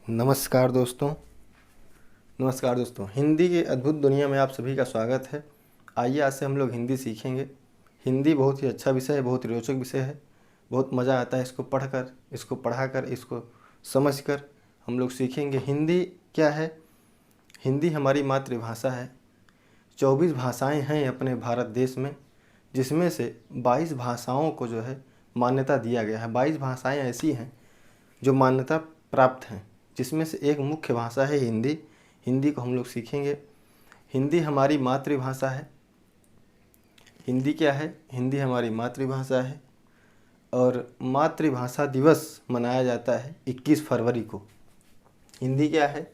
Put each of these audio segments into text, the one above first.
नमस्कार दोस्तों। हिंदी की अद्भुत दुनिया में आप सभी का स्वागत है। आइए आज से हम लोग हिंदी सीखेंगे। हिंदी बहुत ही अच्छा विषय है, बहुत ही रोचक विषय है। बहुत मज़ा आता है इसको पढ़कर, इसको पढ़ाकर, इसको समझकर हम लोग सीखेंगे। हिंदी क्या है? हिंदी हमारी मातृभाषा है। 24 भाषाएं हैं अपने भारत देश में, जिसमें से 22 भाषाओं को जो है मान्यता दिया गया है। 22 भाषाएं ऐसी हैं जो मान्यता प्राप्त हैं, जिसमें से एक मुख्य भाषा है हिंदी। हिंदी को हम लोग सीखेंगे। हिंदी हमारी मातृभाषा है। हिंदी क्या है? हिंदी हमारी मातृभाषा है और मातृभाषा दिवस मनाया जाता है 21 फरवरी को। हिंदी क्या है?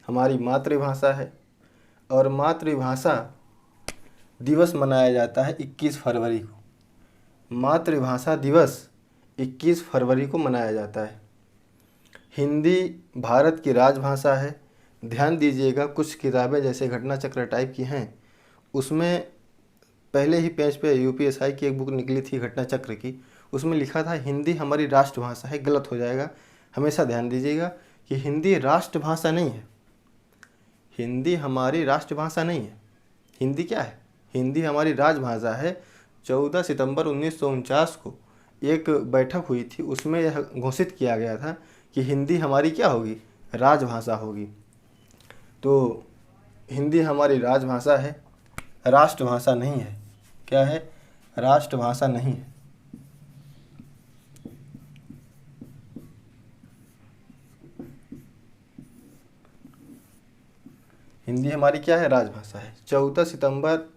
हमारी मातृभाषा है और मातृभाषा दिवस मनाया जाता है 21 फरवरी को। मातृभाषा दिवस 21 फरवरी को मनाया जाता है। हिंदी भारत की राजभाषा है। ध्यान दीजिएगा, कुछ किताबें जैसे घटना चक्र टाइप की हैं, उसमें पहले ही पेज पे यूपीएसआई की एक बुक निकली थी घटना चक्र की, उसमें लिखा था हिंदी हमारी राष्ट्रभाषा है। गलत हो जाएगा। हमेशा ध्यान दीजिएगा कि हिंदी राष्ट्रभाषा नहीं है। हिंदी हमारी राष्ट्रभाषा नहीं है। हिंदी क्या है? हिंदी हमारी राजभाषा है। 14 सितंबर 1949 को एक बैठक हुई थी, उसमें यह घोषित किया गया था कि हिंदी हमारी क्या होगी? राजभाषा होगी। तो हिंदी हमारी राजभाषा है, राष्ट्रभाषा नहीं है। क्या है? राष्ट्रभाषा नहीं है। हिंदी हमारी क्या है? राजभाषा है। 14 सितंबर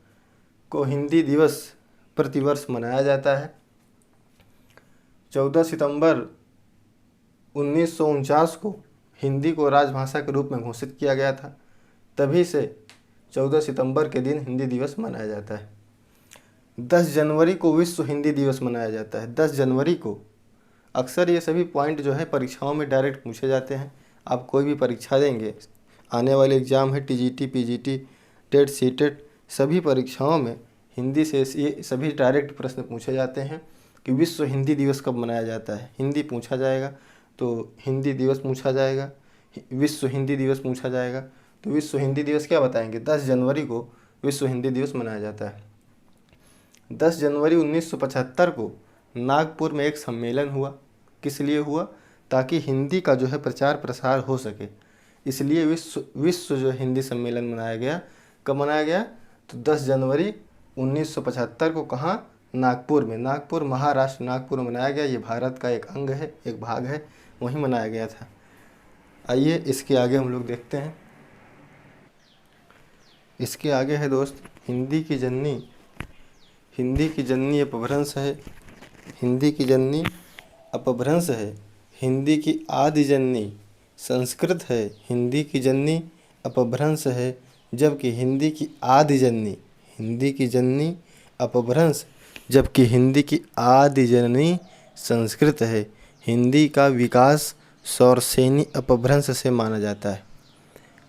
को हिंदी दिवस प्रतिवर्ष मनाया जाता है। 14 सितंबर 1949 को हिंदी को राजभाषा के रूप में घोषित किया गया था। तभी से 14 सितंबर के दिन हिंदी दिवस मनाया जाता है। 10 जनवरी को विश्व हिंदी दिवस मनाया जाता है। 10 जनवरी को। अक्सर ये सभी पॉइंट जो है परीक्षाओं में डायरेक्ट पूछे जाते हैं। आप कोई भी परीक्षा देंगे, आने वाले एग्ज़ाम है टीजीटी, पीजीटी, टेट, सीटेट, सभी परीक्षाओं में हिंदी से ये सभी डायरेक्ट प्रश्न पूछे जाते हैं कि विश्व हिंदी दिवस कब मनाया जाता है। हिंदी पूछा जाएगा तो हिंदी दिवस पूछा जाएगा, विश्व हिंदी दिवस पूछा जाएगा तो विश्व हिंदी दिवस क्या बताएंगे? 10 जनवरी को विश्व हिंदी दिवस मनाया जाता है। 10 जनवरी 1975 को नागपुर में एक सम्मेलन हुआ। किस लिए हुआ? ताकि हिंदी का जो है प्रचार प्रसार हो सके, इसलिए विश्व जो हिंदी सम्मेलन मनाया गया। कब मनाया गया? तो 10 जनवरी 1975 को। कहाँ? नागपुर में। नागपुर, महाराष्ट्र, नागपुर में मनाया गया। ये भारत का एक अंग है, एक भाग है, वहीं मनाया गया था। आइए इसके आगे हम लोग देखते हैं। इसके आगे है दोस्त, हिंदी की जननी। हिंदी की जननी अपभ्रंश है। हिंदी की जननी अपभ्रंश है। हिंदी की आदि जननी संस्कृत है। हिंदी की जननी अपभ्रंश है, जबकि हिंदी की आदि जननी, हिंदी की जननी अपभ्रंश, जबकि हिंदी की आदि जननी संस्कृत है। हिंदी का विकास सौरसेनी अपभ्रंश से माना जाता है।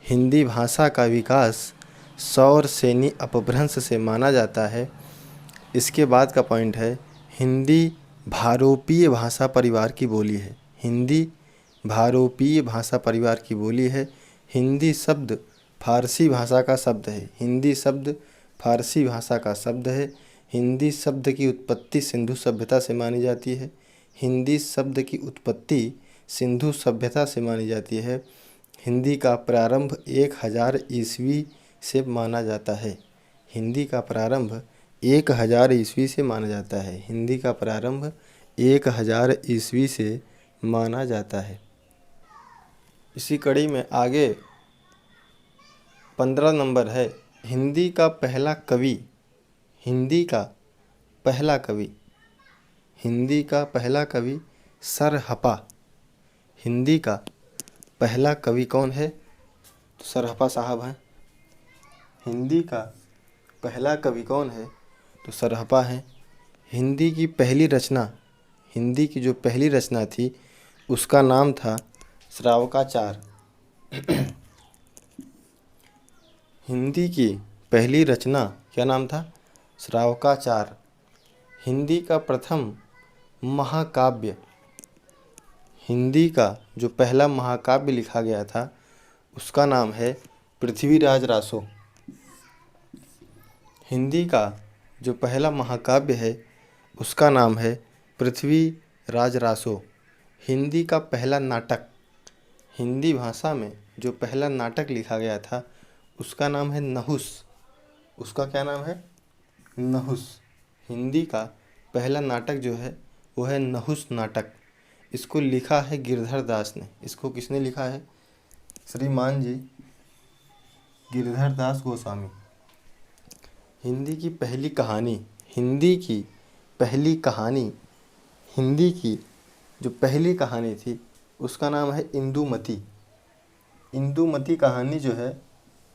हिंदी भाषा का विकास सौरसेनी अपभ्रंश से माना जाता है। इसके बाद का पॉइंट है, हिंदी भारोपीय भाषा परिवार की बोली है। हिंदी भारोपीय भाषा परिवार की बोली है। हिंदी शब्द फारसी भाषा का शब्द है। हिंदी शब्द फारसी भाषा का शब्द है। हिंदी शब्द की उत्पत्ति सिंधु सभ्यता से मानी जाती है। हिंदी शब्द की उत्पत्ति सिंधु सभ्यता से मानी जाती है। हिंदी का प्रारंभ 1000 ईस्वी से माना जाता है। हिंदी का प्रारंभ 1000 ईस्वी से माना जाता है। हिंदी का प्रारंभ 1000 ईस्वी से माना जाता है। इसी कड़ी में आगे 15 नंबर है, हिंदी का पहला कवि। हिंदी का पहला कवि, हिंदी का पहला कवि सरहपा। हिंदी का पहला कवि कौन है? तो सरहपा साहब हैं। हिंदी का पहला कवि कौन है? तो सरहपा हैं। हिंदी की पहली रचना, हिंदी की जो पहली रचना थी उसका नाम था श्रावकाचार। हिंदी की पहली रचना क्या नाम था? श्रावकाचार। हिंदी का प्रथम महाकाव्य, हिंदी का जो पहला महाकाव्य लिखा गया था उसका नाम है पृथ्वीराज रासो। हिंदी का जो पहला महाकाव्य है उसका नाम है पृथ्वीराज रासो। हिंदी का पहला नाटक, हिंदी भाषा में जो पहला नाटक लिखा गया था उसका नाम है नहुस। उसका क्या नाम है? नहुस। हिंदी का पहला नाटक जो है वो है नहुस नाटक। इसको लिखा है गिरधर दास ने। इसको किसने लिखा है? श्रीमान जी गिरधर दास गोस्वामी। हिंदी की पहली कहानी, हिंदी की पहली कहानी, हिंदी की जो पहली कहानी थी उसका नाम है इंदुमती। इंदुमती कहानी जो है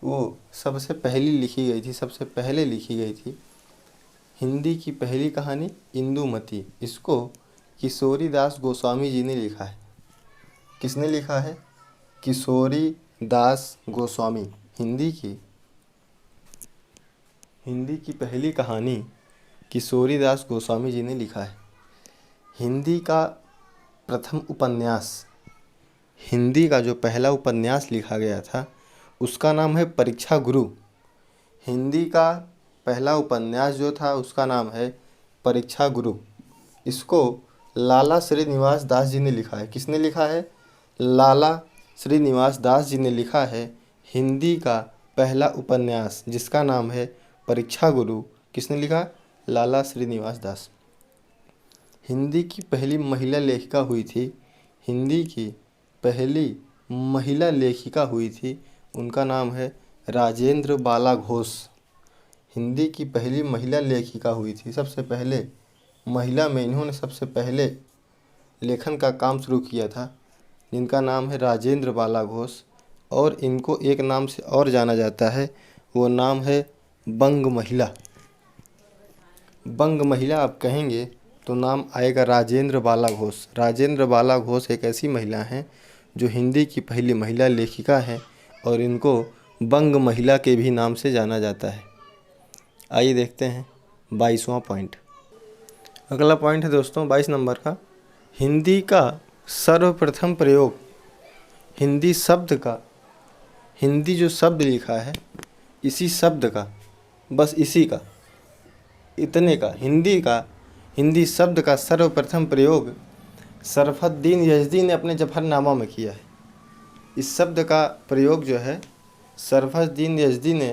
वो सबसे पहली लिखी गई थी, सबसे पहले लिखी गई थी। हिंदी की पहली कहानी इंदुमती। इसको किशोरी दास गोस्वामी जी ने लिखा है। किसने लिखा है? किशोरी दास गोस्वामी। हिंदी की पहली कहानी किशोरी दास गोस्वामी जी ने लिखा है। हिंदी का प्रथम उपन्यास, हिंदी का जो पहला उपन्यास लिखा गया था उसका नाम है परीक्षा गुरु। हिंदी का पहला उपन्यास जो था उसका नाम है परीक्षा गुरु। इसको लाला श्रीनिवास दास जी ने लिखा है। किसने लिखा है? लाला श्रीनिवास दास जी ने लिखा है हिंदी का पहला उपन्यास जिसका नाम है परीक्षा गुरु। किसने लिखा? लाला श्रीनिवास दास। हिंदी की पहली महिला लेखिका हुई थी, हिंदी की पहली महिला लेखिका हुई थी, उनका नाम है राजेंद्र बाला घोष। हिंदी की पहली महिला लेखिका हुई थी, सबसे पहले महिला में इन्होंने सबसे पहले लेखन का काम शुरू किया था, जिनका नाम है राजेंद्र बाला घोष। और इनको एक नाम से और जाना जाता है, वो नाम है बंग महिला। बंग महिला आप कहेंगे तो नाम आएगा राजेंद्र बाला घोष। राजेंद्र बाला घोष एक ऐसी महिला हैं जो हिंदी की पहली महिला लेखिका हैं और इनको बंग महिला के भी नाम से जाना जाता है। आइए देखते हैं 22वां पॉइंट। अगला पॉइंट है दोस्तों 22 नंबर का, हिंदी का सर्वप्रथम प्रयोग। हिंदी शब्द का, हिंदी जो शब्द लिखा है इसी शब्द का, बस इसी का, इतने का, हिंदी शब्द का सर्वप्रथम प्रयोग शरफुद्दीन यज़दी ने अपने जफरनामा में किया है। इस शब्द का प्रयोग जो है शरफुद्दीन यज़दी ने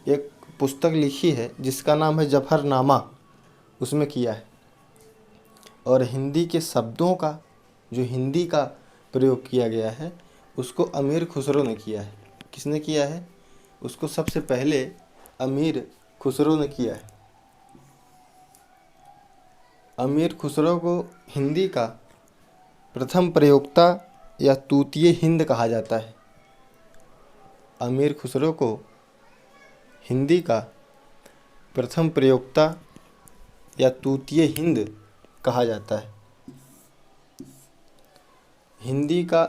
एक पुस्तक लिखी है जिसका नाम है जफरनामा, उसमें किया है। और हिंदी के शब्दों का जो हिंदी का प्रयोग किया गया है उसको अमीर खुसरो ने किया है। किसने किया है? उसको सबसे पहले अमीर खुसरो ने किया है। अमीर खुसरो को हिंदी का प्रथम प्रयोक्ता या तूतीय हिंद कहा जाता है। अमीर खुसरो को हिंदी का प्रथम प्रयोक्ता या तूतीय हिंद कहा जाता है। हिंदी का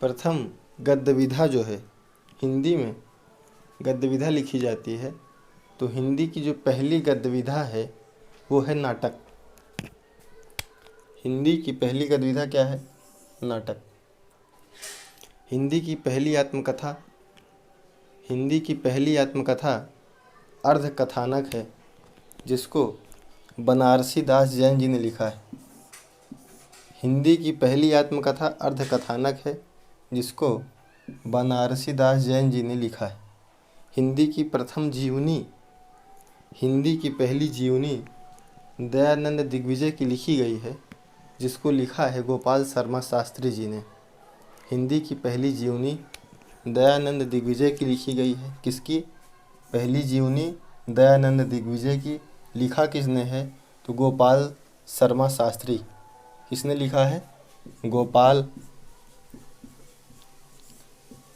प्रथम गद्य विधा जो है, हिंदी में गद्य विधा लिखी जाती है तो हिंदी की जो पहली गद्य विधा है वो है नाटक। हिंदी की पहली गद्य विधा क्या है? नाटक। हिंदी की पहली आत्मकथा, हिंदी की पहली आत्मकथा अर्धकथानक है जिसको बनारसी दास जैन जी ने लिखा है। हिंदी की पहली आत्मकथा अर्धकथानक है जिसको बनारसी दास जैन जी ने लिखा है। हिंदी की प्रथम जीवनी, हिंदी की पहली जीवनी दयानंद दिग्विजय की लिखी गई है जिसको लिखा है गोपाल शर्मा शास्त्री जी ने। हिंदी की पहली जीवनी दयानंद दिग्विजय की लिखी गई है। किसकी? पहली जीवनी दयानंद दिग्विजय की। लिखा किसने है? तो गोपाल शर्मा शास्त्री। किसने लिखा है? गोपाल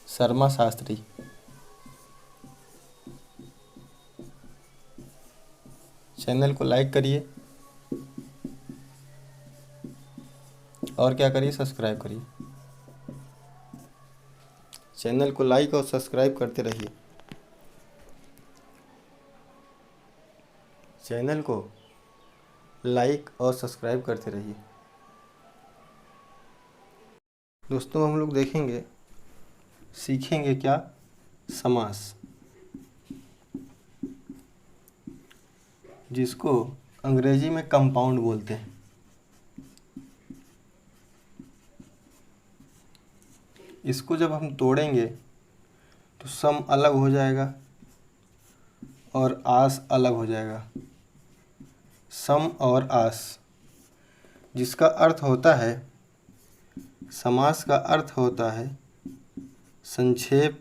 शर्मा शास्त्री। चैनल को लाइक करिए और क्या करिए? सब्सक्राइब करिए। चैनल को लाइक और सब्सक्राइब करते रहिए। चैनल को लाइक और सब्सक्राइब करते रहिए। दोस्तों हम लोग देखेंगे, सीखेंगे क्या, समास, जिसको अंग्रेजी में कंपाउंड बोलते हैं। इसको जब हम तोड़ेंगे तो सम अलग हो जाएगा और आस अलग हो जाएगा। सम और आस, जिसका अर्थ होता है, समास का अर्थ होता है संक्षेप,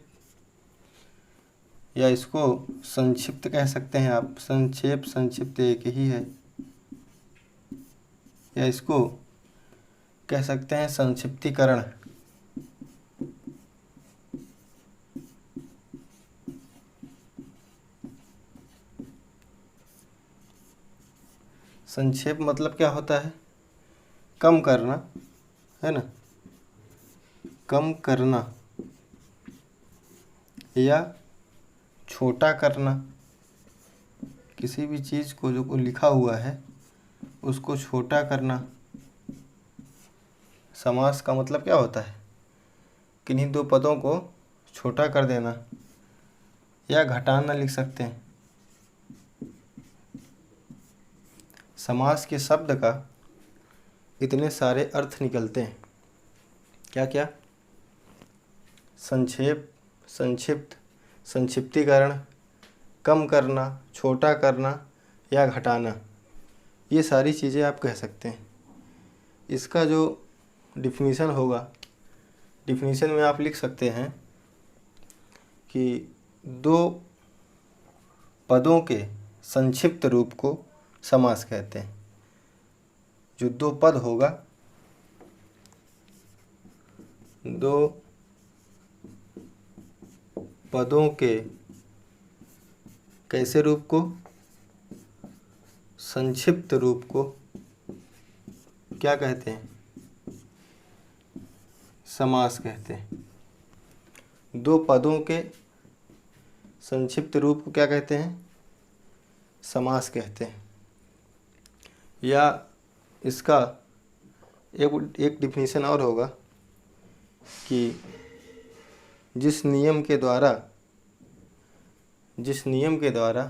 या इसको संक्षिप्त कह सकते हैं आप। संक्षेप संक्षिप्त एक ही है, या इसको कह सकते हैं संक्षिप्तीकरण। संक्षेप मतलब क्या होता है? कम करना, है ना, कम करना या छोटा करना। किसी भी चीज़ को जो लिखा हुआ है उसको छोटा करना। समास का मतलब क्या होता है? किन्हीं दो पदों को छोटा कर देना या घटाना लिख सकते हैं। समास के शब्द का इतने सारे अर्थ निकलते हैं। क्या क्या? संक्षेप, संक्षिप्त, संक्षिप्तीकरण, कम करना, छोटा करना या घटाना, ये सारी चीज़ें आप कह सकते हैं। इसका जो डिफिनीशन होगा, डिफिनीशन में आप लिख सकते हैं कि दो पदों के संक्षिप्त रूप को समास कहते हैं। जो दो पद होगा, दो पदों के कैसे रूप को, संक्षिप्त रूप को क्या कहते हैं? समास कहते हैं। दो पदों के संक्षिप्त रूप को क्या कहते हैं? समास कहते हैं। या इसका एक डिफिनीशन और होगा कि जिस नियम के द्वारा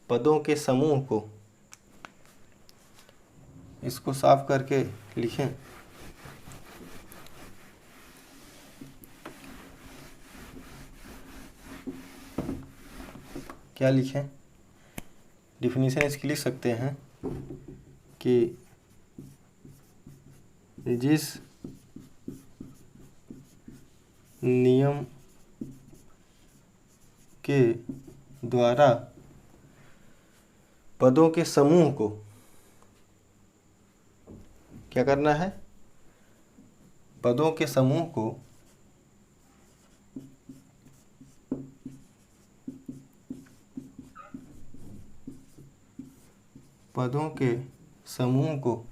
पदों के समूह को, इसको साफ करके लिखें, क्या लिखें? डिफिनीशन इसकी लिख सकते हैं कि जिस नियम के द्वारा पदों के समूह को क्या करना है? पदों के समूह को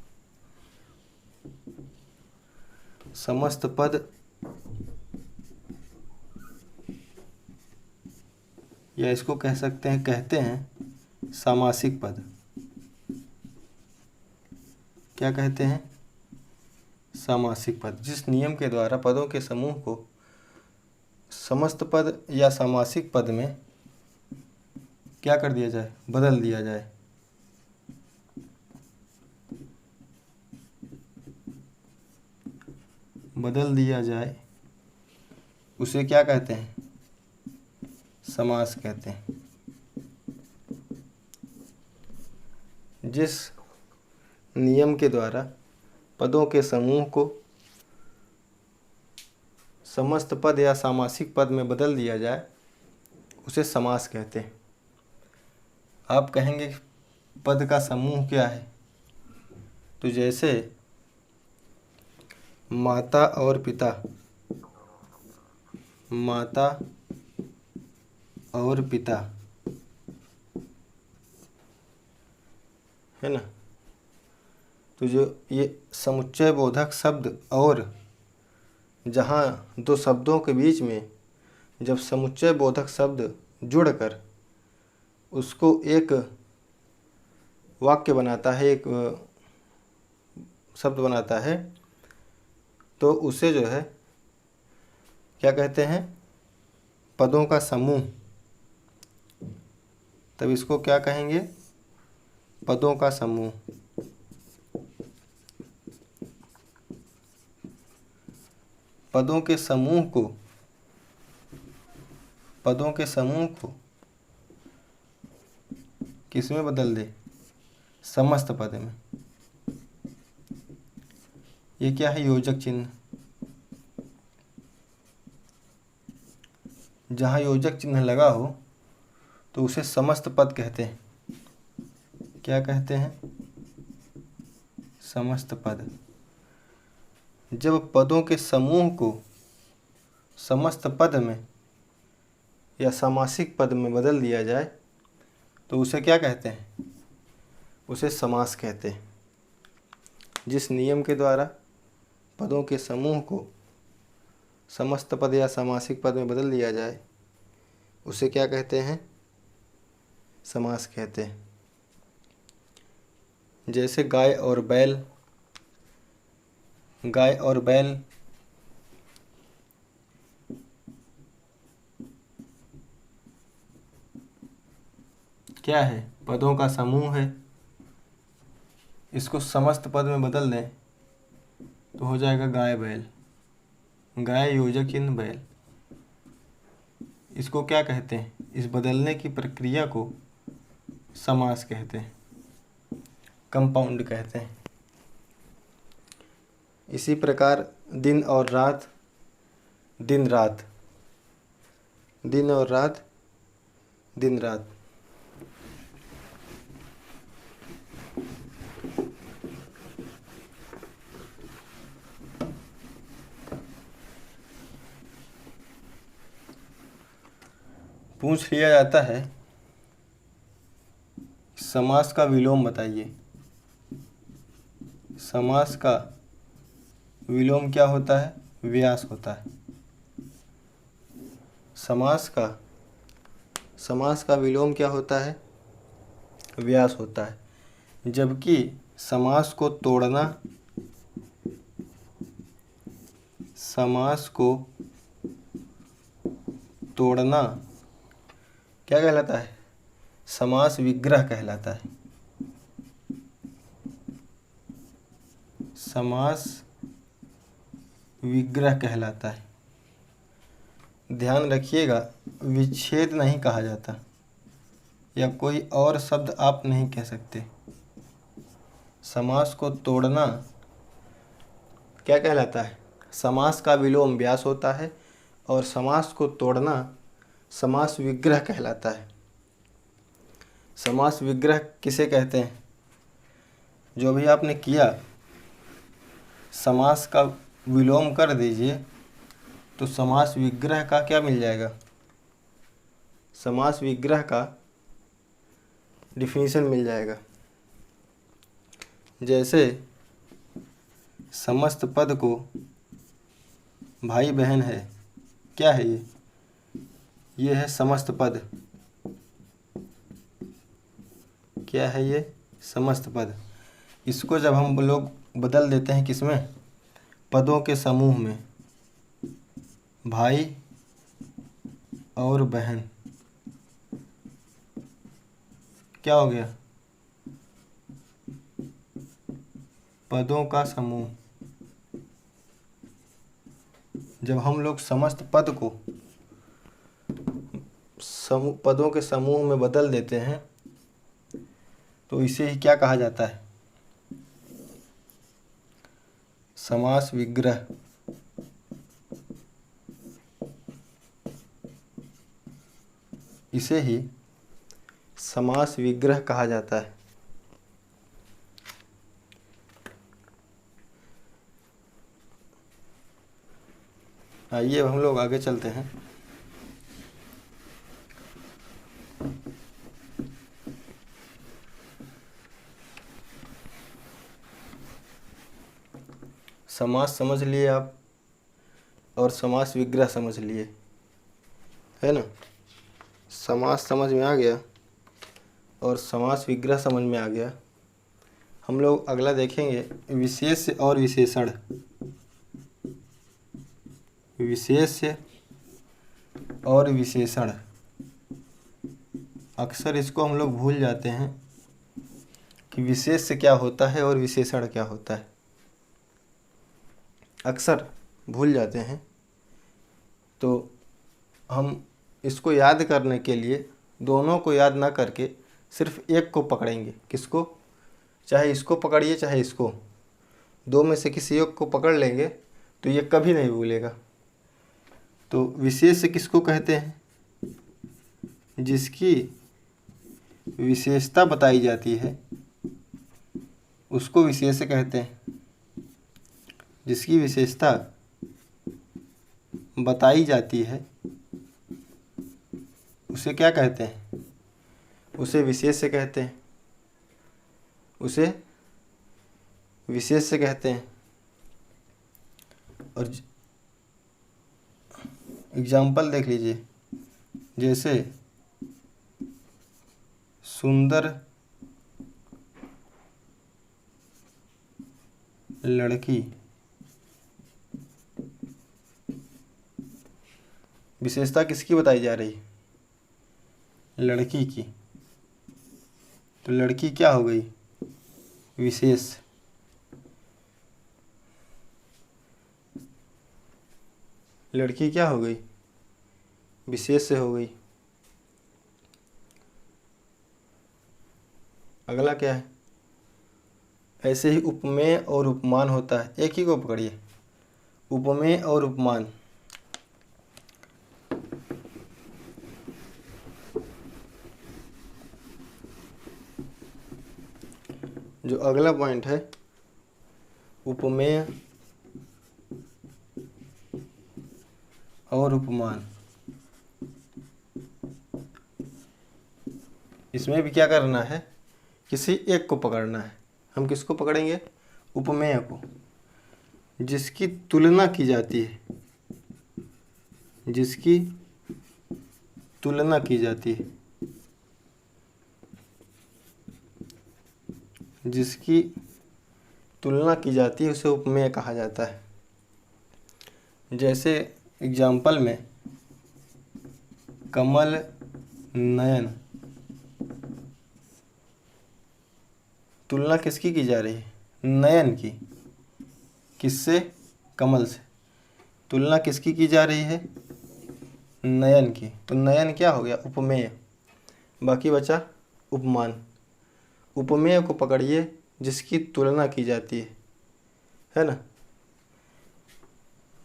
समस्त पद या इसको कहते हैं सामासिक पद। क्या कहते हैं? सामासिक पद। जिस नियम के द्वारा पदों के समूह को समस्त पद या सामासिक पद में क्या कर दिया जाए? बदल दिया जाए। बदल दिया जाए, उसे क्या कहते हैं? समास कहते हैं। जिस नियम के द्वारा पदों के समूह को समस्त पद या सामासिक पद में बदल दिया जाए, उसे समास कहते हैं। आप कहेंगे पद का समूह क्या है? तो जैसे माता और पिता, माता और पिता, है ना, तो जो ये समुच्चय बोधक शब्द, और जहाँ दो शब्दों के बीच में जब समुच्चय बोधक शब्द जुड़कर उसको एक वाक्य बनाता है, एक शब्द बनाता है, तो उसे जो है क्या कहते हैं, पदों का समूह। तब इसको क्या कहेंगे, पदों का समूह। पदों के समूह को किस में बदल दे, समस्त पद में। ये क्या है, योजक चिन्ह। जहाँ योजक चिन्ह लगा हो तो उसे समस्त पद कहते हैं। क्या कहते हैं, समस्त पद। जब पदों के समूह को समस्त पद में या सामासिक पद में बदल दिया जाए तो उसे क्या कहते हैं, उसे समास कहते हैं। जिस नियम के द्वारा पदों के समूह को समस्त पद या सामासिक पद में बदल दिया जाए उसे क्या कहते हैं, समास कहते हैं। जैसे गाय और बैल, गाय और बैल क्या है, पदों का समूह है। इसको समस्त पद में बदल दें तो हो जाएगा गाय बैल। गाय योजक चिन्ह बैल। इसको क्या कहते हैं, इस बदलने की प्रक्रिया को समास कहते हैं, कंपाउंड कहते हैं। इसी प्रकार दिन और रात, दिन रात, दिन और रात, दिन रात। पूछ लिया जाता है, समास का विलोम बताइए। समास का विलोम क्या होता है, व्यास होता है। समास का विलोम क्या होता है, व्यास होता है। जबकि समास को तोड़ना क्या कहलाता है, समास विग्रह कहलाता है। समास विग्रह कहलाता है। ध्यान रखिएगा, विच्छेद नहीं कहा जाता या कोई और शब्द आप नहीं कह सकते। समास को तोड़ना क्या कहलाता है, समास का विलोम व्यास होता है और समास को तोड़ना समास विग्रह कहलाता है। समास विग्रह किसे कहते हैं, जो भी आपने किया समास का विलोम कर दीजिए तो समास विग्रह का क्या मिल जाएगा, समास विग्रह का डिफिनीशन मिल जाएगा। जैसे समस्त पद को भाई बहन है, क्या है ये है समस्त पद। क्या है ये, समस्त पद। इसको जब हम लोग बदल देते हैं किसमें, पदों के समूह में, भाई और बहन, क्या हो गया, पदों का समूह। जब हम लोग समस्त पद को पदों के समूह में बदल देते हैं तो इसे ही क्या कहा जाता है, समास विग्रह। इसे ही समास विग्रह कहा जाता है। आइए अब हम लोग आगे चलते हैं। समास समझ लिए आप और समास विग्रह समझ लिए, है ना। समास समझ में आ गया और समास विग्रह समझ में आ गया। हम लोग अगला देखेंगे विशेष और विशेषण। विशेष्य और विशेषण। अक्सर इसको हम लोग भूल जाते हैं कि विशेष्य क्या होता है और विशेषण क्या होता है, अक्सर भूल जाते हैं। तो हम इसको याद करने के लिए दोनों को याद ना करके सिर्फ एक को पकड़ेंगे। किसको? चाहे इसको पकड़िए चाहे इसको, दो में से किसी एक को पकड़ लेंगे तो ये कभी नहीं भूलेगा। तो विशेष्य किसको कहते हैं? जिसकी विशेषता बताई जाती है उसको विशेष्य कहते हैं। जिसकी विशेषता बताई जाती है उसे क्या कहते हैं? उसे विशेष्य कहते हैं, उसे विशेष्य कहते हैं। और एग्जाम्पल देख लीजिए, जैसे सुंदर लड़की, विशेषता किसकी बताई जा रही? लड़की की। तो लड़की क्या हो गई? विशेष। लड़की क्या हो गई? विशेष से हो गई। अगला क्या है? ऐसे ही उपमेय और उपमान होता है। एक ही को पकड़िए, उपमेय और उपमान। जो अगला पॉइंट है, उपमेय और उपमान, इसमें भी क्या करना है? किसी एक को पकड़ना है। हम किसको पकड़ेंगे? उपमेय को, जिसकी तुलना की जाती है, जिसकी तुलना की जाती है, जिसकी तुलना की जाती है उसे उपमेय कहा जाता है। जैसे एग्जाम्पल में कमल नयन, तुलना किसकी की जा रही है? नयन की। किससे? कमल से। तुलना किसकी की जा रही है? नयन की। तो नयन क्या हो गया? उपमेय। बाकी बचा उपमान। उपमेय को पकड़िए जिसकी तुलना की जाती है ना।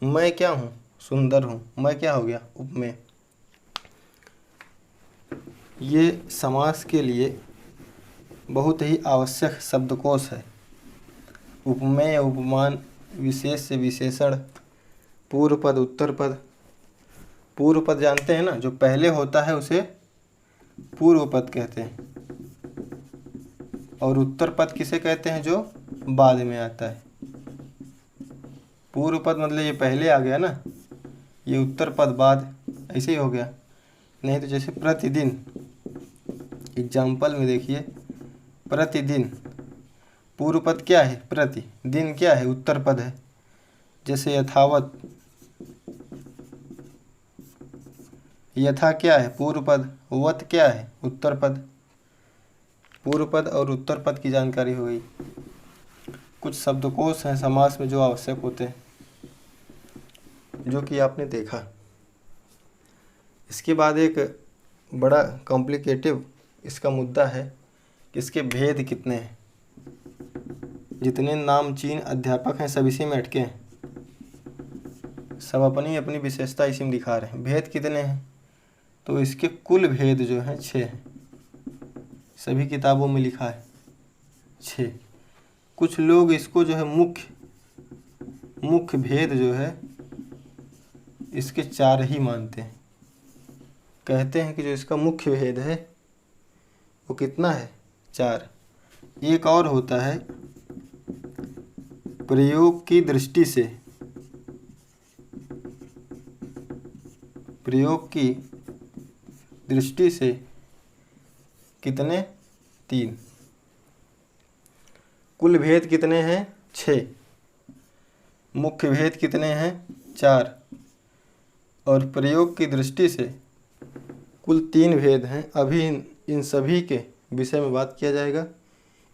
मैं क्या हूँ? सुंदर हूँ। मैं क्या हो गया? उपमेय। ये समास के लिए बहुत ही आवश्यक शब्दकोश है। उपमेय, उपमान, विशेष्य, विशेषण, पूर्व पद, उत्तर पद। पूर्व पद जानते हैं ना, जो पहले होता है उसे पूर्व पद कहते हैं। और उत्तर पद किसे कहते हैं? जो बाद में आता है। पूर्व पद मतलब ये पहले आ गया ना, ये उत्तर पद बाद, ऐसे ही हो गया। नहीं तो जैसे प्रतिदिन, एग्जाम्पल में देखिए, प्रतिदिन पूर्व पद क्या है? प्रति। दिन क्या है? उत्तर पद है। जैसे यथावत, यथा क्या है? पूर्व पद। वत क्या है? उत्तर पद। पूर्व पद और उत्तर पद की जानकारी हो गई। कुछ शब्दकोश हैं समास में जो आवश्यक होते हैं, जो कि आपने देखा। इसके बाद एक बड़ा कॉम्प्लिकेटिव इसका मुद्दा है कि इसके भेद कितने हैं। जितने नामचीन अध्यापक हैं सब इसी में अटके हैं, सब अपनी अपनी विशेषता इसी में दिखा रहे हैं। भेद कितने हैं? तो इसके कुल भेद जो हैं 6 हैं। सभी किताबों में लिखा है 6। कुछ लोग इसको जो है मुख्य भेद जो है इसके 4 ही मानते हैं। कहते हैं कि जो इसका मुख्य भेद है वो कितना है? 4। एक और होता है प्रयोग की दृष्टि से, प्रयोग की दृष्टि से कितने? 3। कुल भेद कितने हैं? 6। मुख्य भेद कितने हैं? 4। और प्रयोग की दृष्टि से कुल 3 भेद हैं। अभी इन सभी के विषय में बात किया जाएगा।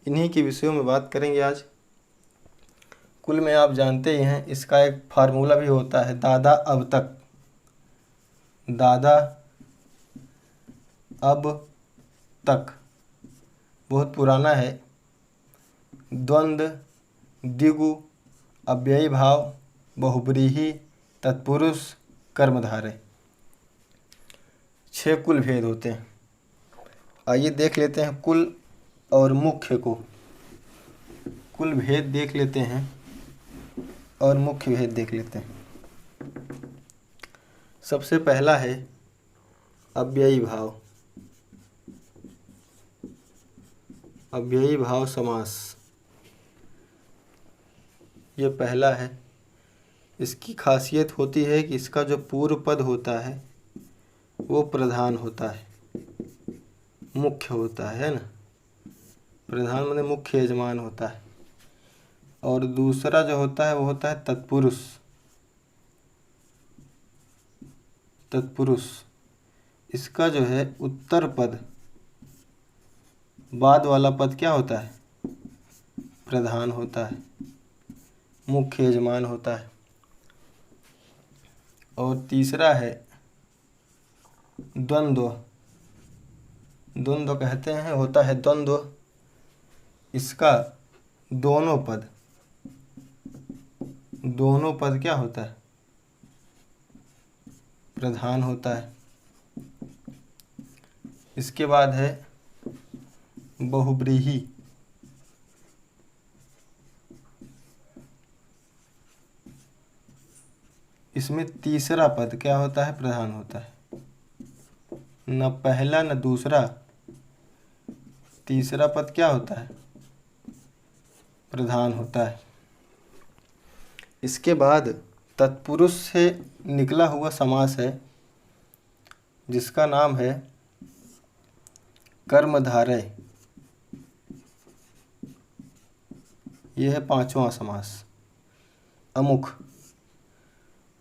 इन्हीं के विषयों में बात करेंगे आज। कुल में आप जानते ही हैं, इसका एक फार्मूला भी होता है, दादा अब तक। दादा अब तक बहुत पुराना है। द्वंद्व, द्विगु, अव्ययी भाव, बहुब्रीहि, तत्पुरुष, कर्मधारय, 6 कुल भेद होते हैं। आइए देख लेते हैं कुल और मुख्य को। कुल भेद देख लेते हैं और मुख्य भेद देख लेते हैं। सबसे पहला है अव्ययी भाव। अव्ययी भाव समास, ये पहला है। इसकी खासियत होती है कि इसका जो पूर्व पद होता है वो प्रधान होता है, मुख्य होता है ना। प्रधान माने मुख्य, यजमान होता है। और दूसरा जो होता है वो होता है तत्पुरुष। तत्पुरुष, इसका जो है उत्तर पद, बाद वाला पद क्या होता है? प्रधान होता है, मुख्य, यजमान होता है। और तीसरा है द्वंद्व। द्वंद्व कहते हैं, होता है द्वंद्व। इसका दोनों पद क्या होता है? प्रधान होता है। इसके बाद है बहुब्रीहि। इसमें तीसरा पद क्या होता है? प्रधान होता है। न पहला न दूसरा, तीसरा पद क्या होता है? प्रधान होता है। इसके बाद तत्पुरुष से निकला हुआ समास है जिसका नाम है कर्मधारय। यह है 5वां समास।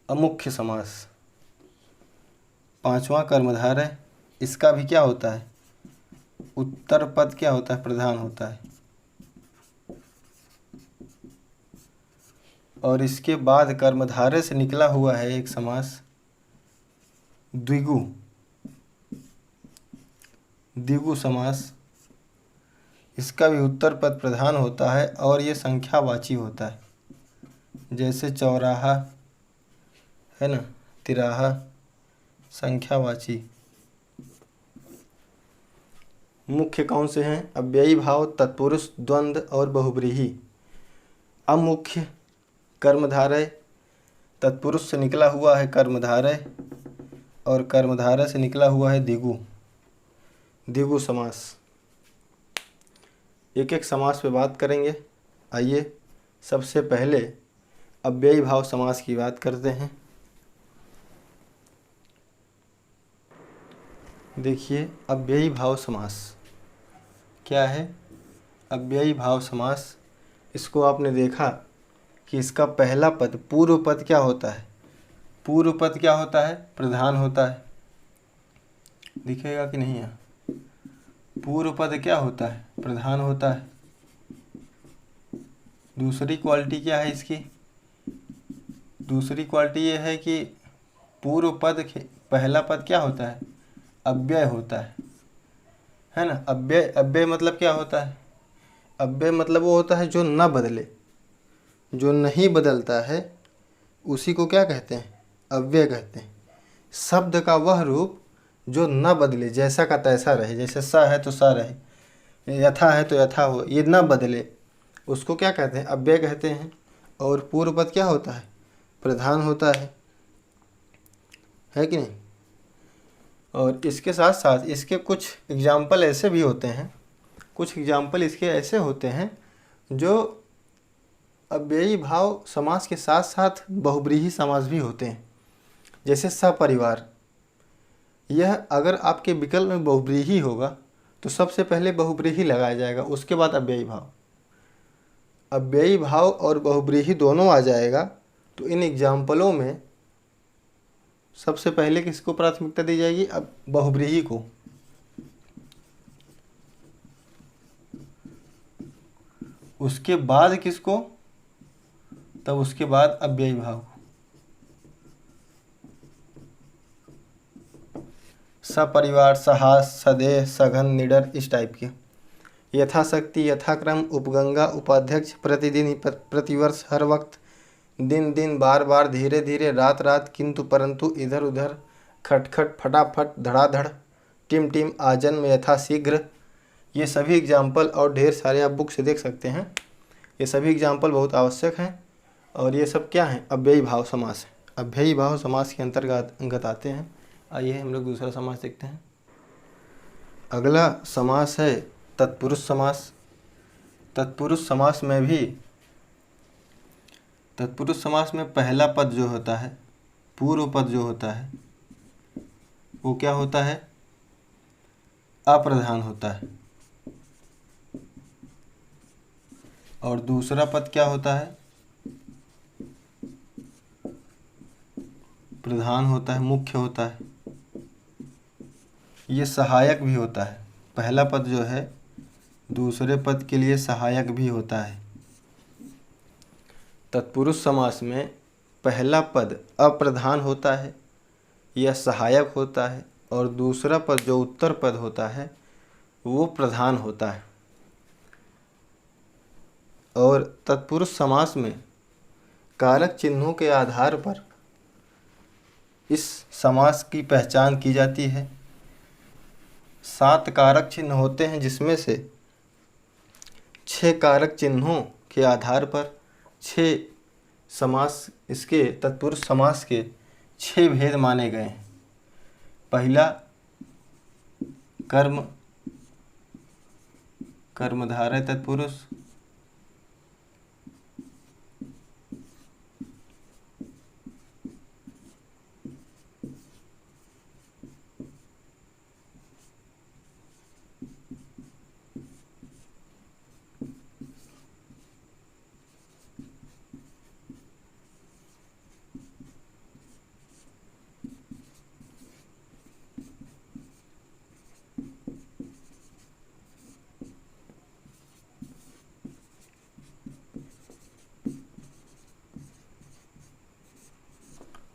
अमुख्य समास, 5वां कर्मधारय। इसका भी क्या होता है? उत्तर पद क्या होता है? प्रधान होता है। और इसके बाद कर्मधारय से निकला हुआ है एक समास द्विगु समास। इसका भी उत्तर पद प्रधान होता है और ये संख्यावाची होता है। जैसे चौराहा है ना, तिराहा, संख्यावाची। मुख्य कौन से हैं? अव्ययी भाव, तत्पुरुष, द्वंद्व और बहुब्रीहि। अमुख्य कर्मधारय, तत्पुरुष से निकला हुआ है कर्मधारय और कर्मधारय से निकला हुआ है द्विगु समास। एक एक समास पे बात करेंगे। आइए सबसे पहले अव्ययी भाव समास की बात करते हैं। देखिए, अव्ययी भाव समास क्या है? अव्ययी भाव समास, इसको आपने देखा कि इसका पहला पद, पूर्व पद क्या होता है? पूर्व पद क्या होता है? प्रधान होता है। दिखेगा कि नहीं यहाँ? पूर्व पद क्या होता है? प्रधान होता है। दूसरी क्वालिटी क्या है इसकी? दूसरी क्वालिटी ये है कि पूर्व पद, पहला पद क्या होता है? अव्यय होता है ना। अव्यय मतलब क्या होता है? अव्यय मतलब वो होता है जो न बदले, जो नहीं बदलता है, उसी को क्या कहते हैं? अव्यय कहते हैं। शब्द का वह रूप जो न बदले, जैसा का तैसा रहे। जैसे स है तो स रहे, यथा है तो यथा हो, ये न बदले, उसको क्या कहते हैं? अव्यय कहते हैं। और पूर्व पद क्या होता है? प्रधान होता है कि नहीं? और इसके साथ साथ इसके कुछ एग्जाम्पल ऐसे भी होते हैं, कुछ एग्जाम्पल इसके ऐसे होते हैं जो अव्ययी भाव समास के साथ साथ बहुब्रीहि समास भी होते हैं। जैसे सपरिवार, यह अगर आपके विकल्प में बहुब्रीहि होगा तो सबसे पहले बहुब्रीहि लगाया जाएगा, उसके बाद अव्ययी भाव। अव्ययी भाव और बहुब्रीहि दोनों आ जाएगा तो इन एग्जाम्पलों में सबसे पहले किसको प्राथमिकता दी जाएगी? अब बहुव्रीहि को। उसके बाद किसको? तब उसके बाद अव्ययी भाव को। सपरिवार, सहास, सदेह, सघन, निडर, इस टाइप के। यथाशक्ति, यथाक्रम, उपगंगा, उपाध्यक्ष, प्रतिदिन, प्रतिवर्ष, हर वक्त, दिन दिन, बार बार, धीरे धीरे, रात रात, किंतु परंतु, इधर उधर, खटखट, फटाफट, धड़ाधड़, टिम टिम, आजन्म, यथाशीघ्र। ये सभी एग्जाम्पल और ढेर सारे आप बुक से देख सकते हैं। ये सभी एग्जाम्पल बहुत आवश्यक हैं और ये सब क्या हैं? अव्ययी भाव समास है। अव्ययी भाव समास के अंतर्गत आते हैं। आइए हम लोग दूसरा समास देखते हैं। अगला समास है तत्पुरुष समास। तत्पुरुष समास में पहला पद जो होता है, पूर्व पद जो होता है, वो क्या होता है? अप्रधान होता है। और दूसरा पद क्या होता है? प्रधान होता है, मुख्य होता है। ये सहायक भी होता है। पहला पद जो है दूसरे पद के लिए सहायक भी होता है। तत्पुरुष समास में पहला पद अप्रधान होता है या सहायक होता है और दूसरा पद जो उत्तर पद होता है वो प्रधान होता है। और तत्पुरुष समास में कारक चिन्हों के आधार पर इस समास की पहचान की जाती है। 7 कारक चिन्ह होते हैं जिसमें से 6 कारक चिन्हों के आधार पर 6 समास, इसके तत्पुरुष समास के 6 भेद माने गए हैं। पहला कर्म, कर्मधारय तत्पुरुष।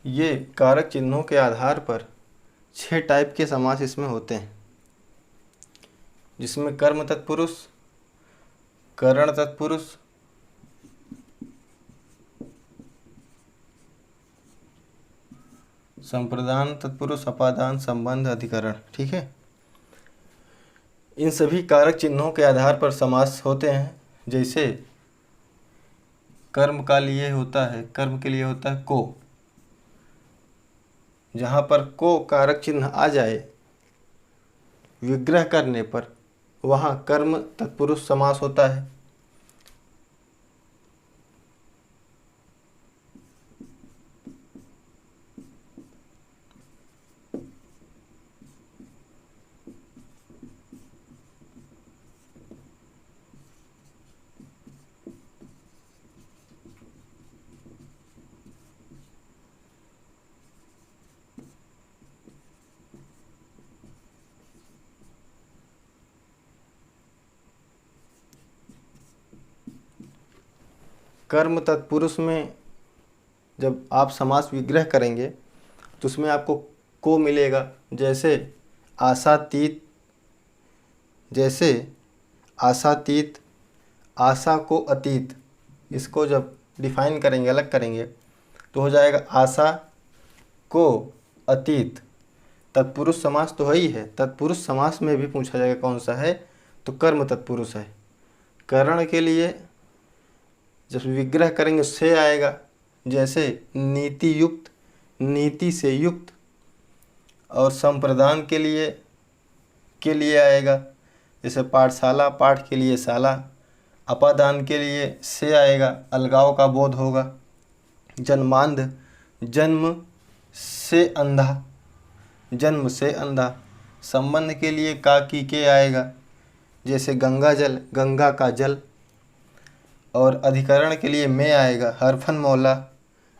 ये कारक चिन्हों के आधार पर 6 टाइप के समास इसमें होते हैं, जिसमें कर्म तत्पुरुष, करण तत्पुरुष, संप्रदान तत्पुरुष, अपादान, संबंध, अधिकरण। ठीक है। इन सभी कारक चिन्हों के आधार पर समास होते हैं। जैसे कर्म के लिए होता है को। जहाँ पर को कारक चिन्ह आ जाए विग्रह करने पर, वहाँ कर्म तत्पुरुष समास होता है। कर्म तत्पुरुष में जब आप समास विग्रह करेंगे तो उसमें आपको को मिलेगा। जैसे आशातीत, आशा को अतीत, इसको जब डिफाइन करेंगे, अलग करेंगे, तो हो जाएगा आशा को अतीत। तत्पुरुष समास तो है ही है। तत्पुरुष समास में भी पूछा जाएगा कौन सा है, तो कर्म तत्पुरुष है। करण के लिए जब विग्रह करेंगे से आएगा। जैसे नीति युक्त, नीति से युक्त। और संप्रदान के लिए आएगा। जैसे पाठशाला, पाठ के लिए शाला। अपादान के लिए से आएगा, अलगाव का बोध होगा। जन्मांध, जन्म से अंधा, जन्म से अंधा। संबंध के लिए का की के आएगा। जैसे गंगा जल, गंगा का जल। और अधिकरण के लिए में आएगा, हर फन मौला,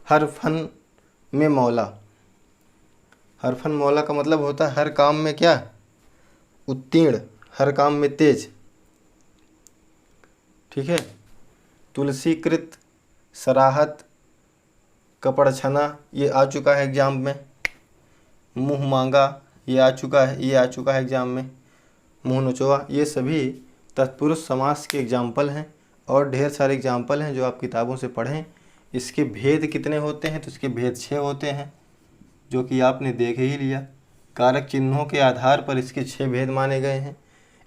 हर फन में मौला। हरफन मौला का मतलब होता है हर काम में क्या, उत्तीर्ण, हर काम में तेज। ठीक है। तुलसीकृत, सराहत, कपड़छना ये आ चुका है एग्जाम में। मुँह मांगा ये आ चुका है, ये आ चुका है एग्जाम में। मुँह नचोआ, ये सभी तत्पुरुष समास के एग्जाम्पल हैं और ढेर सारे एग्जाम्पल हैं जो आप किताबों से पढ़ें। इसके भेद कितने होते हैं, तो इसके भेद 6 होते हैं, जो कि आपने देख ही लिया। कारक चिन्हों के आधार पर इसके 6 भेद माने गए हैं,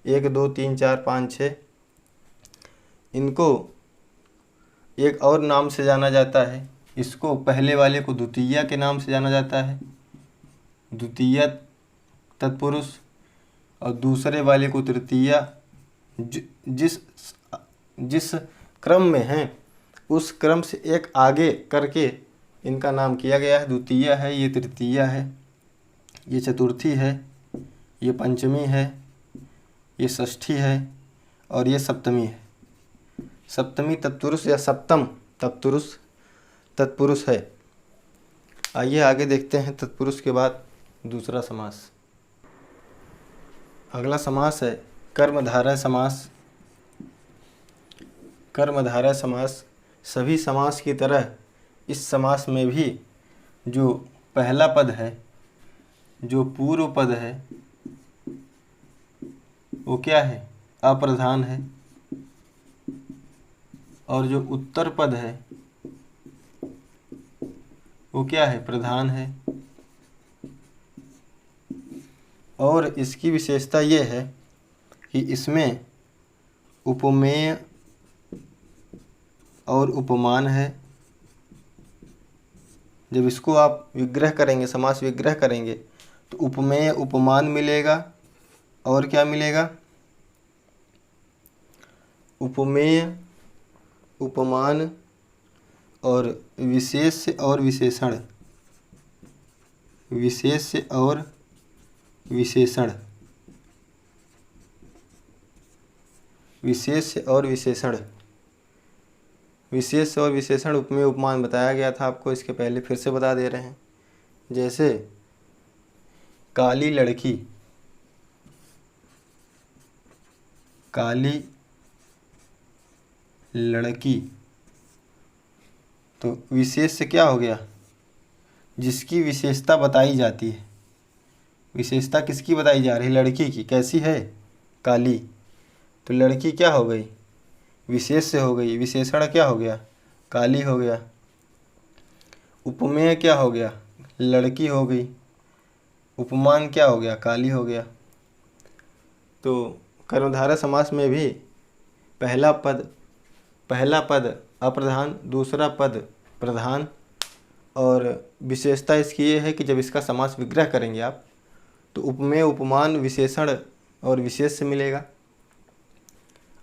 1 2 3 4 5 6। इनको एक और नाम से जाना जाता है, इसको पहले वाले को द्वितीया के नाम से जाना जाता है, द्वितीय तत्पुरुष, और दूसरे वाले को तृतीया। जिस जिस क्रम में हैं उस क्रम से एक आगे करके इनका नाम किया गया है। द्वितीया है, ये तृतीया है, ये चतुर्थी है, ये पंचमी है, ये षष्ठी है और ये सप्तमी है। सप्तमी तत्पुरुष या सप्तम तत्पुरुष है। आइए आगे देखते हैं तत्पुरुष के बाद दूसरा समास। अगला समास है कर्मधारय समास। कर्मधारय समास सभी समास की तरह इस समास में भी जो पहला पद है, जो पूर्व पद है, वो क्या है, अप्रधान है, और जो उत्तर पद है वो क्या है, प्रधान है। और इसकी विशेषता ये है कि इसमें उपमेय और उपमान है। जब इसको आप विग्रह करेंगे, समास विग्रह करेंगे, तो उपमेय उपमान मिलेगा और क्या मिलेगा, उपमेय उपमान और विशेष्य और विशेषण, विशेष्य और विशेषण, विशेष्य और विशेषण, विशेष और विशेषण उपमेय उपमान बताया गया था आपको, इसके पहले फिर से बता दे रहे हैं। जैसे काली लड़की, काली लड़की, तो विशेष से क्या हो गया, जिसकी विशेषता बताई जाती है। विशेषता किसकी बताई जा रही है, लड़की की। कैसी है, काली। तो लड़की क्या हो गई, विशेष से हो गई, विशेषण क्या हो गया, काली हो गया। उपमेय क्या हो गया, लड़की हो गई। उपमान क्या हो गया, काली हो गया। तो कर्मधारय समास में भी पहला पद अप्रधान, दूसरा पद प्रधान, और विशेषता इसकी ये है कि जब इसका समास विग्रह करेंगे आप तो उपमेय उपमान विशेषण और विशेष से मिलेगा।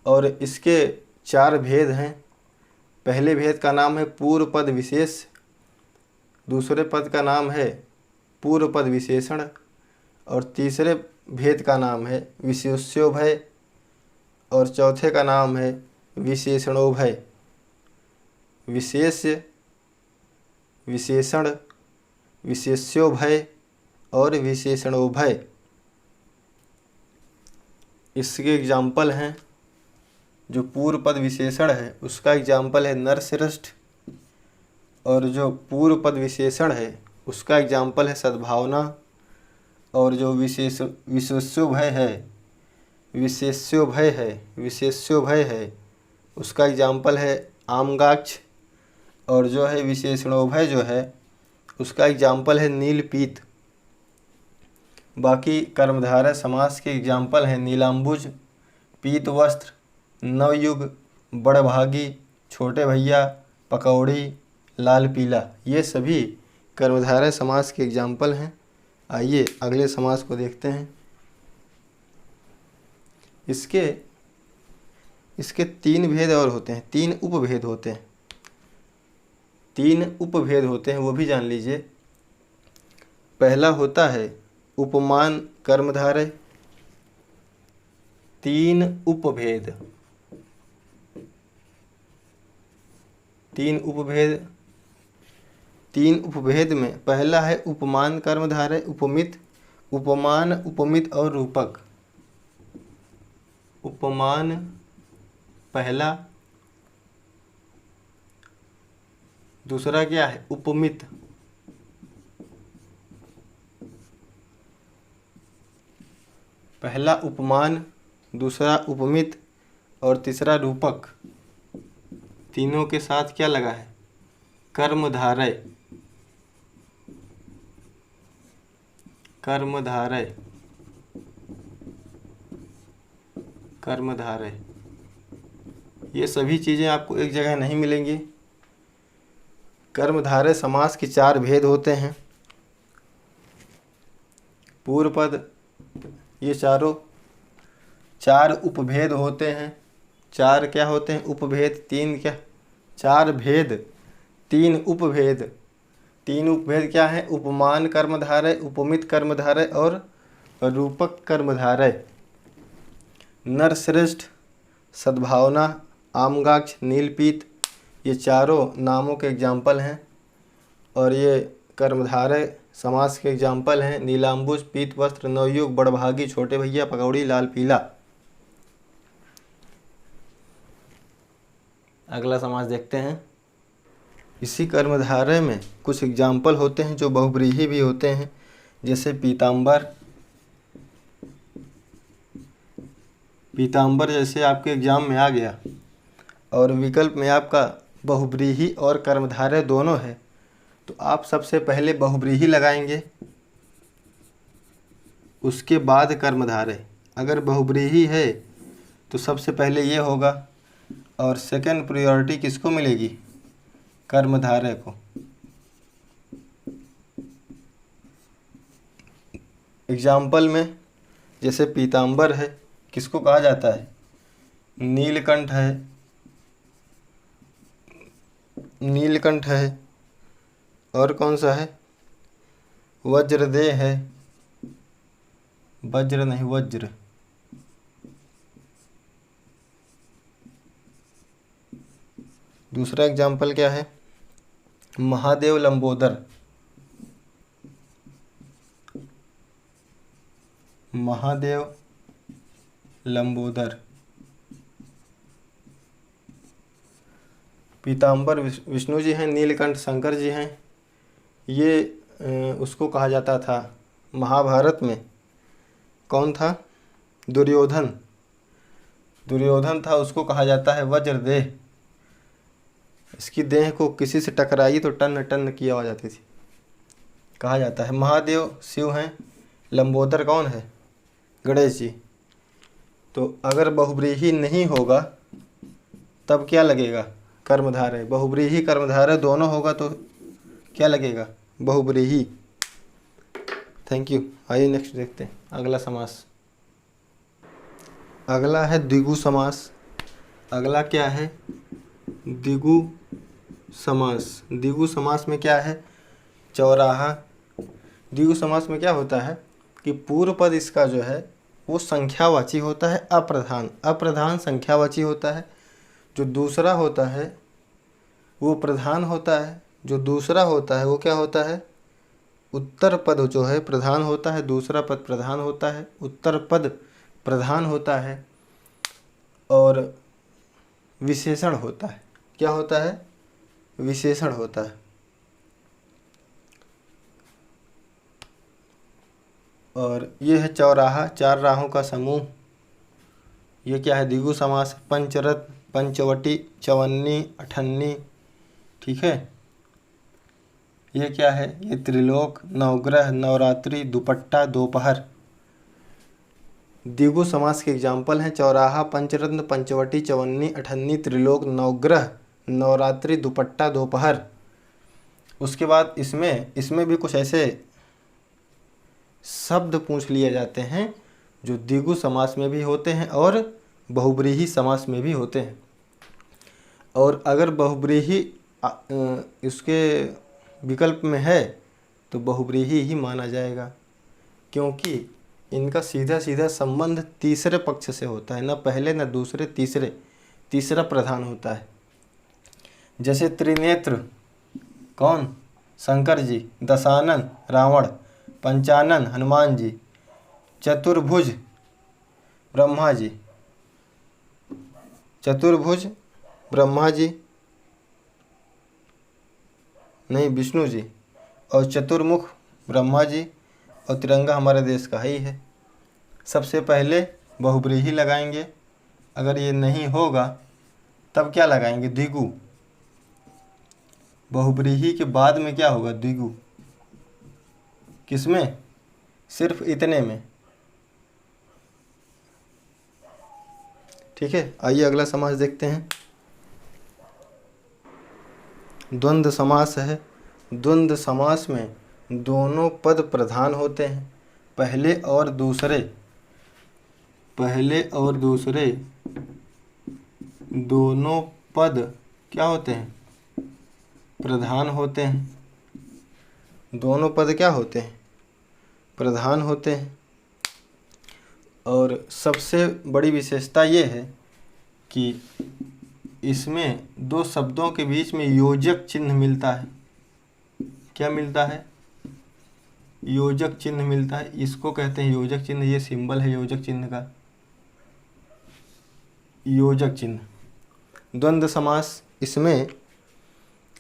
और इसके 4 भेद हैं। पहले भेद का नाम है पूर्व पद विशेष, दूसरे पद का नाम है पूर्व पद विशेषण, और तीसरे भेद का नाम है विशेष्योभय, और चौथे का नाम है विशेषणोभय। विशेष्य, विशेषण, विशेष्योभय और विशेषणोभय, इसके एग्जाम्पल हैं। जो पूर्व पद विशेषण है उसका एग्जाम्पल है नरश्रेष्ठ, और जो पूर्व पद विशेषण है उसका एग्जाम्पल है सद्भावना, और जो विशेष्योभय है उसका एग्जाम्पल है आमगाक्ष, और जो है विशेषणोभय जो है उसका एग्जाम्पल है नीलपीत। बाकी कर्मधारय समास के एग्जाम्पल हैं नीलाम्बुज, पीतवस्त्र, नवयुग, बड़भागी, छोटे भैया, पकौड़ी, लाल पीला। ये सभी कर्मधारय समास के एग्जाम्पल हैं। आइए अगले समास को देखते हैं। इसके 3 भेद और होते हैं, 3 उपभेद होते हैं। 3 उपभेद होते हैं, वो भी जान लीजिए। पहला होता है उपमान कर्मधारय। 3 उपभेद, 3 उपभेद तीन उपभेद में पहला है उपमान कर्मधारय उपमित, उपमान उपमित और रूपक। उपमान पहला, दूसरा क्या है उपमित। पहला उपमान, दूसरा उपमित और तीसरा रूपक। तीनों के साथ क्या लगा है कर्मधारय। कर्मधारय, कर्मधारय, ये सभी चीज़ें आपको एक जगह नहीं मिलेंगी। कर्मधारय समास के चार भेद होते हैं। पूर्व पद, ये चारों चार उपभेद होते हैं। चार क्या होते हैं उपभेद, तीन क्या, चार भेद, तीन उपभेद। तीन उपभेद क्या है उपमान कर्मधारय, उपमित कर्मधारय और रूपक कर्मधारय। नरश्रेष्ठ, सद्भावना, आमगाक्ष, नीलपीत, ये चारों नामों के एग्जाम्पल हैं और ये कर्मधारय समास के एग्जाम्पल हैं। नीलाम्बुज, पीत वस्त्र, नवयुग, बड़भागी, छोटे भैया, पकौड़ी, लाल पीला। अगला समास देखते हैं। इसी कर्मधारय में कुछ एग्जाम्पल होते हैं जो बहुब्रीही भी होते हैं, जैसे पीताम्बर। पीताम्बर जैसे आपके एग्जाम में आ गया और विकल्प में आपका बहुब्रीही और कर्मधारय दोनों है, तो आप सबसे पहले बहुब्रीही लगाएंगे, उसके बाद कर्मधारय। अगर बहुब्रीही है तो सबसे पहले ये होगा और सेकंड प्रायोरिटी किसको मिलेगी कर्मधारय को। एग्जाम्पल में जैसे पीताम्बर है, किसको कहा जाता है नीलकंठ है, नीलकंठ है, और कौन सा है वज्रदेह है, वज्र नहीं वज्र। दूसरा एग्जाम्पल क्या है महादेव लंबोदर, महादेव लंबोदर। पीताम्बर विष्णु जी हैं, नीलकंठ शंकर जी हैं। ये उसको कहा जाता था महाभारत में, कौन था दुर्योधन, दुर्योधन था, उसको कहा जाता है वज्रदेह। इसकी देह को किसी से टकराई तो टन टन की आवाज़ आती थी, कहा जाता है। महादेव शिव हैं, लंबोदर कौन है गणेश जी। तो अगर बहुब्रीही नहीं होगा तब क्या लगेगा कर्मधारय। बहुब्रीही कर्मधारय दोनों होगा तो क्या लगेगा बहुब्रीही। Thank you. आइए नेक्स्ट देखते हैं अगला समास। अगला है द्विगु समास। अगला क्या है द्विगु समास। द्विगु समास में क्या है चौराहा। द्विगु समास में क्या होता है कि पूर्व पद इसका जो है वो संख्यावाची होता है, अप्रधान, अप्रधान संख्यावाची होता है। जो दूसरा होता है वो प्रधान होता है, जो दूसरा होता है वो क्या होता है उत्तर पद जो है प्रधान होता है, दूसरा पद प्रधान होता है, उत्तर पद प्रधान होता है और विशेषण होता है। क्या होता है विशेषण होता है। और ये है चौराहा, चार राहों का समूह। ये क्या है द्विगु समास। पंचरथ, पंचवटी, चवन्नी, अठन्नी, ठीक है। ये क्या है ये त्रिलोक, नवग्रह, नवरात्रि, दुपट्टा, दोपहर। द्विगु समास के एग्जाम्पल हैं चौराहा, पंचरत्न, पंचवटी, चवन्नी, अठन्नी, त्रिलोक, नवग्रह, नवरात्रि, दुपट्टा, दोपहर। उसके बाद इसमें भी कुछ ऐसे शब्द पूछ लिए जाते हैं जो द्विगु समास में भी होते हैं और बहुब्रीही समास में भी होते हैं। और अगर बहुब्रीही इसके विकल्प में है तो बहुब्रीही ही माना जाएगा, क्योंकि इनका सीधा सीधा संबंध तीसरे पक्ष से होता है, न पहले न दूसरे, तीसरा प्रधान होता है। जैसे त्रिनेत्र, कौन शंकर जी, दशानन रावण, पंचानन हनुमान जी, चतुर्भुज ब्रह्मा जी, चतुर्भुज ब्रह्मा जी नहीं विष्णु जी, और चतुर्मुख ब्रह्मा जी, और तिरंगा हमारे देश का ही है। सबसे पहले बहुब्रीही लगाएंगे, अगर ये नहीं होगा तब क्या लगाएंगे? द्विगु। बहुब्रीही के बाद में क्या होगा? द्विगु। किसमें? सिर्फ इतने में। ठीक है, आइए अगला समास देखते हैं। द्वंद्व समास है। द्वंद्व समास में दोनों पद प्रधान होते हैं। पहले और दूसरे दोनों पद क्या होते हैं? प्रधान होते हैं। दोनों पद क्या होते हैं? प्रधान होते हैं। और सबसे बड़ी विशेषता ये है कि इसमें दो शब्दों के बीच में योजक चिन्ह मिलता है। क्या मिलता है? योजक चिन्ह मिलता है। इसको कहते हैं योजक चिन्ह। ये सिंबल है योजक चिन्ह का, योजक चिन्ह। द्वंद्व समास, इसमें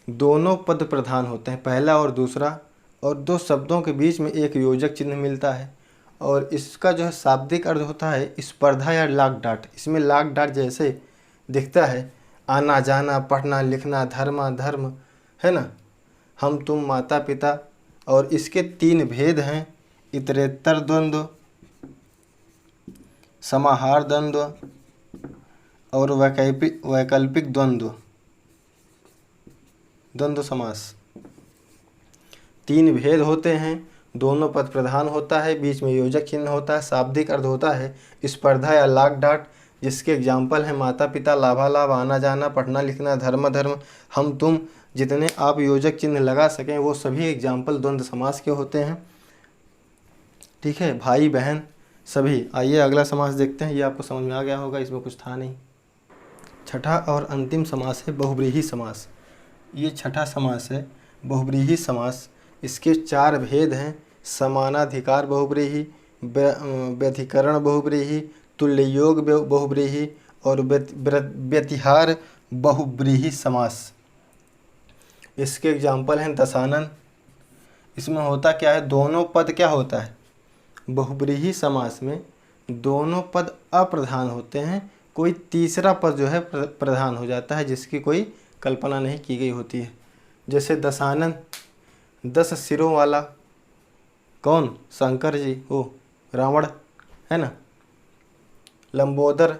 दोनों पद प्रधान होते हैं, पहला और दूसरा, और दो शब्दों के बीच में एक योजक चिन्ह मिलता है। और इसका जो है शाब्दिक अर्थ होता है स्पर्धा या लाग डाट। इसमें लाग डाट जैसे दिखता है, आना जाना, पढ़ना लिखना, धर्म है ना, हम तुम, माता पिता। और इसके तीन भेद हैं: इतरेत्तर द्वंद्व, समाहार द्वंद्व और वैकल्पिक द्वंद्व। द्वंद्व समास तीन भेद होते हैं। दोनों पद प्रधान होता है, बीच में योजक चिन्ह होता है, शाब्दिक अर्थ होता है स्पर्धा या लाग डाट, जिसके एग्जाम्पल हैं माता पिता, लाभालाभ, आना जाना, पढ़ना लिखना, धर्म, हम तुम। जितने आप योजक चिन्ह लगा सकें वो सभी एग्जाम्पल द्वंद्व समास के होते हैं। ठीक है, भाई बहन सभी। आइए अगला समास देखते हैं। ये आपको समझ में आ गया होगा, इसमें कुछ था नहीं। छठा और अंतिम समास है बहुब्रीही समास। ये छठा समास है बहुब्रीही समास। इसके चार भेद हैं: समानाधिकार बहुब्रीही, व्यधिकरण बहुब्रीही, तुल्ययोग बहुब्रीही और व्यतिहार बहुब्रीही समास। इसके एग्जाम्पल हैं दशानन। इसमें होता क्या है? दोनों पद क्या होता है? बहुब्रीही समास में दोनों पद अप्रधान होते हैं, कोई तीसरा पद जो है प्रधान हो जाता है, जिसकी कोई कल्पना नहीं की गई होती है। जैसे दशानन, 10 सिरों वाला कौन? शंकर जी, वो रावण है ना। लंबोदर,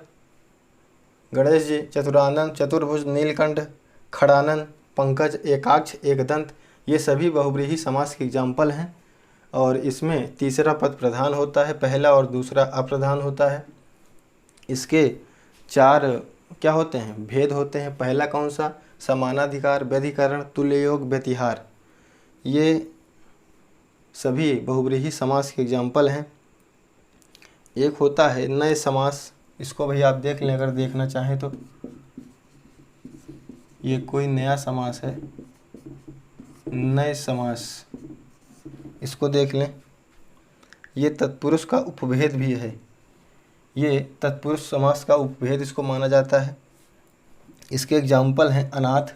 गणेश जी। चतुरानन, चतुर्भुज, नीलकंठ, खड़ानन, पंकज, एकाक्ष, एकदंत, ये सभी बहुब्रीही समास के एग्जाम्पल हैं। और इसमें तीसरा पद प्रधान होता है, पहला और दूसरा अप्रधान होता है। इसके चार क्या होते हैं? भेद होते हैं। पहला कौन सा? समानाधिकार, व्यधिकरण, तुल्ययोग, व्यतिहार। ये सभी बहुब्रीही समास के एग्जाम्पल हैं। एक होता है नए समास। इसको भाई आप देख लें अगर देखना चाहें तो। ये कोई नया समास है, नए समास, इसको देख लें। ये तत्पुरुष का उपभेद भी है। ये तत्पुरुष समास का उपभेद इसको माना जाता है। इसके एग्जाम्पल हैं अनाथ,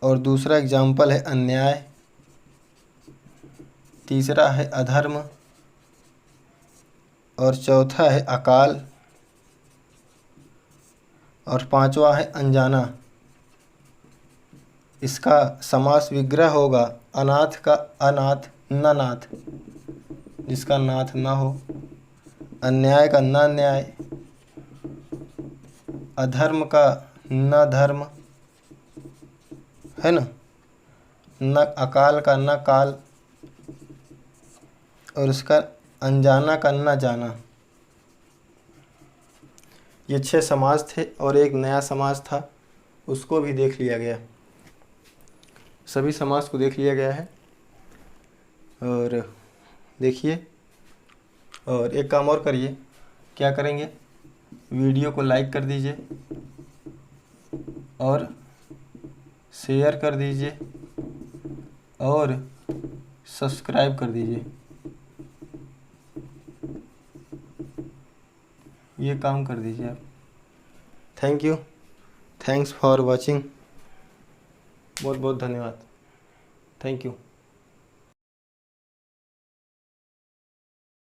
और दूसरा एग्जाम्पल है अन्याय, तीसरा है अधर्म, और चौथा है अकाल, और पांचवा है अनजाना। इसका समास विग्रह होगा अनाथ का अनाथ न नाथ, जिसका नाथ ना हो, अन्याय का न न्याय, अधर्म का न धर्म, है ना, न अकाल का न काल, और उसका अनजाना का न जाना। ये 6 समास थे और एक नया समास था, उसको भी देख लिया गया। सभी समास को देख लिया गया है। और देखिए, और एक काम और करिए। क्या करेंगे? वीडियो को लाइक कर दीजिए और शेयर कर दीजिए और सब्सक्राइब कर दीजिए। ये काम कर दीजिए आप। Thank you, thanks for watching. बहुत बहुत धन्यवाद। Thank you.